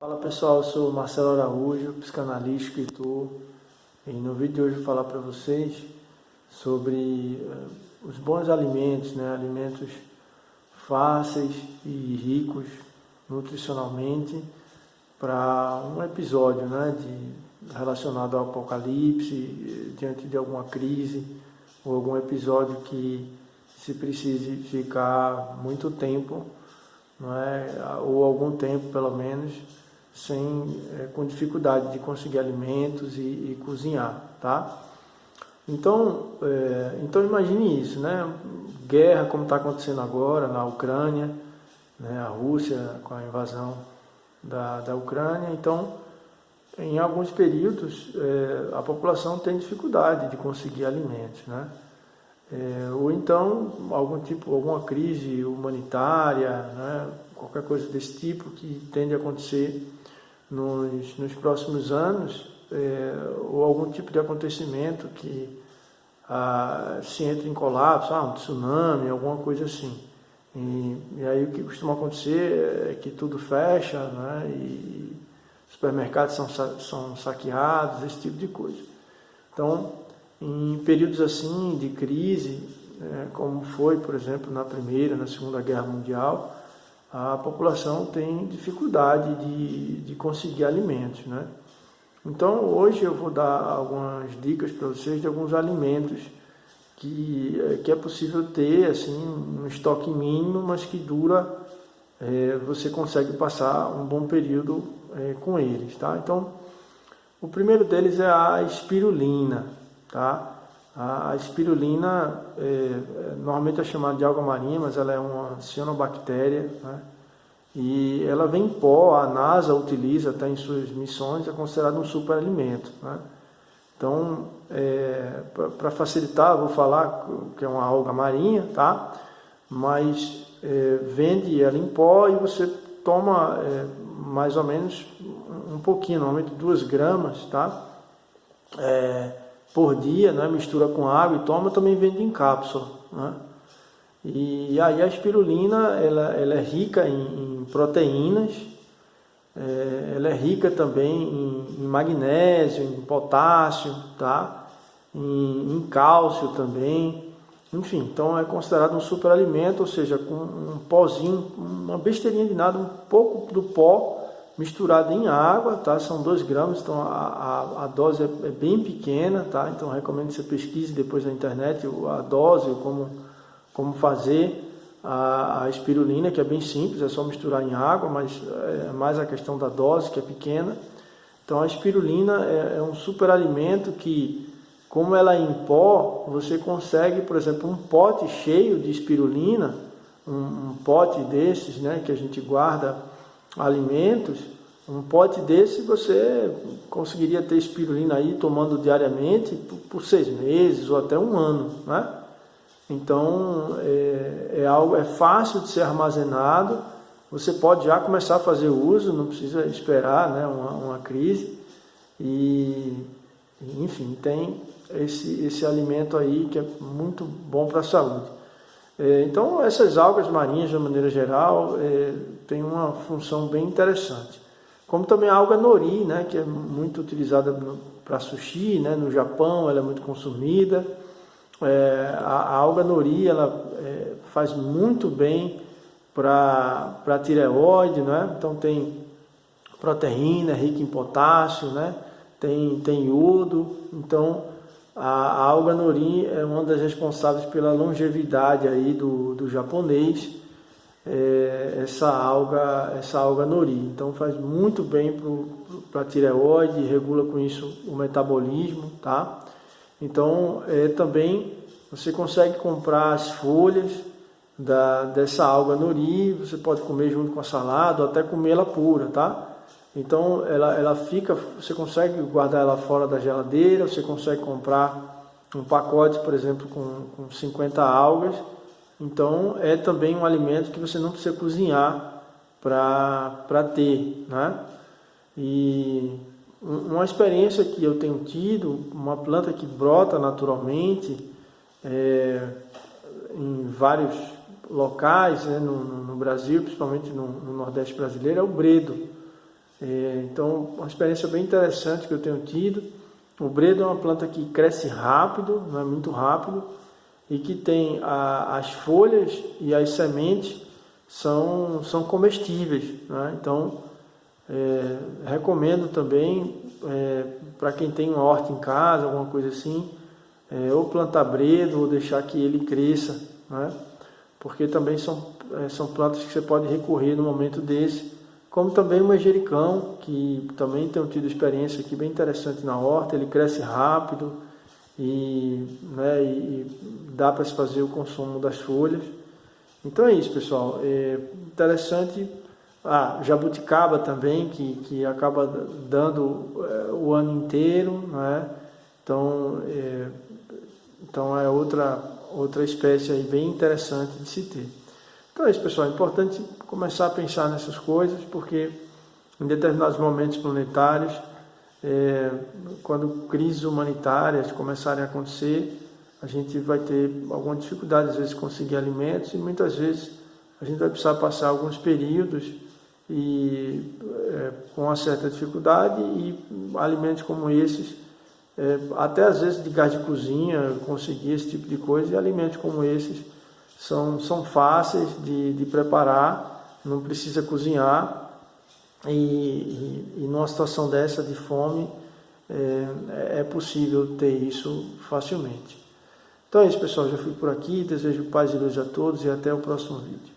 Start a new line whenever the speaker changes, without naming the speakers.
Fala pessoal, eu sou Marcelo Araújo, psicanalista, escritor, e no vídeo de hoje eu vou falar para vocês sobre os bons alimentos, alimentos fáceis e ricos nutricionalmente para um episódio relacionado ao apocalipse, diante de alguma crise ou algum episódio que se precise ficar muito tempo, ou algum tempo pelo menos, com dificuldade de conseguir alimentos e cozinhar, tá? Então imagine isso, Guerra como está acontecendo agora na Ucrânia, a Rússia com a invasão da Ucrânia. Então, em alguns períodos, a população tem dificuldade de conseguir alimentos, ou então alguma crise humanitária, qualquer coisa desse tipo que tende a acontecer nos próximos anos, ou algum tipo de acontecimento que se entra em colapso, um tsunami, alguma coisa assim. E aí o que costuma acontecer é que tudo fecha, e supermercados são saqueados, esse tipo de coisa. Então, em períodos assim de crise, como foi, por exemplo, na Primeira, na Segunda Guerra Mundial, a população tem dificuldade de conseguir alimentos, Então, hoje eu vou dar algumas dicas para vocês de alguns alimentos que é possível ter, assim, um estoque mínimo, mas que dura, você consegue passar um bom período com eles, tá? Então, o primeiro deles é a espirulina, tá? A espirulina normalmente é chamada de alga marinha, mas ela é uma cianobactéria, e ela vem em pó, a NASA utiliza até em suas missões, é considerado um superalimento, Então, para facilitar, eu vou falar que é uma alga marinha, tá? Mas vende ela em pó e você toma mais ou menos um pouquinho, normalmente 2 gramas, tá? Por dia, mistura com água e toma. Também vende em cápsula, E aí a espirulina ela é rica em proteínas, ela é rica também em magnésio, em potássio, tá? Em cálcio também, enfim, então é considerado um superalimento, ou seja, com um pozinho, uma besteirinha de nada, um pouco do pó misturado em água, tá? São 2 gramas, então a dose é bem pequena, tá? Então recomendo que você pesquise depois na internet a dose, como fazer a espirulina, que é bem simples, é só misturar em água, mas é mais a questão da dose, que é pequena. Então a espirulina é um superalimento que, como ela é em pó, você consegue, por exemplo, um pote cheio de espirulina, um pote desses, que a gente guarda alimentos, um pote desse você conseguiria ter espirulina aí tomando diariamente por 6 meses ou até um ano, Então é fácil de ser armazenado, você pode já começar a fazer uso, não precisa esperar uma crise, e enfim, tem esse alimento aí que é muito bom para a saúde. Então essas algas marinhas, de maneira geral, têm uma função bem interessante. Como também a alga nori, que é muito utilizada para sushi, no Japão ela é muito consumida. A alga nori ela faz muito bem para a tireoide, Então tem proteína, rica em potássio, Tem iodo. Então a alga nori é uma das responsáveis pela longevidade aí do japonês, essa alga nori. Então faz muito bem para a tireoide, regula com isso o metabolismo, tá? Então também você consegue comprar as folhas dessa alga nori, você pode comer junto com a salada ou até comê-la pura, tá? Então ela fica, você consegue guardar ela fora da geladeira, você consegue comprar um pacote, por exemplo, com 50 algas. Então é também um alimento que você não precisa cozinhar para ter, E uma experiência que eu tenho tido, uma planta que brota naturalmente em vários locais, no Brasil, principalmente no Nordeste brasileiro, é o bredo. Então, uma experiência bem interessante que eu tenho tido. O bredo é uma planta que cresce rápido, não é muito rápido, e que tem as folhas e as sementes são comestíveis, né? Então, recomendo também para quem tem uma horta em casa, alguma coisa assim, ou plantar bredo ou deixar que ele cresça, né? Porque também são plantas que você pode recorrer no momento desse, como também o manjericão, que também tenho tido experiência aqui bem interessante na horta. Ele cresce rápido e dá para se fazer o consumo das folhas. Então é isso, pessoal. Interessante. Jabuticaba também, que acaba dando o ano inteiro, né? Então é outra espécie aí bem interessante de se ter. Então é isso, pessoal. É importante começar a pensar nessas coisas, porque em determinados momentos planetários, quando crises humanitárias começarem a acontecer, a gente vai ter alguma dificuldade, às vezes, de conseguir alimentos, e muitas vezes a gente vai precisar passar alguns períodos com uma certa dificuldade, e alimentos como esses, até às vezes de gás de cozinha, conseguir esse tipo de coisa, e alimentos como esses são fáceis de preparar, não precisa cozinhar, e numa situação dessa de fome é possível ter isso facilmente. Então é isso, pessoal, já fui por aqui, desejo paz e luz a todos e até o próximo vídeo.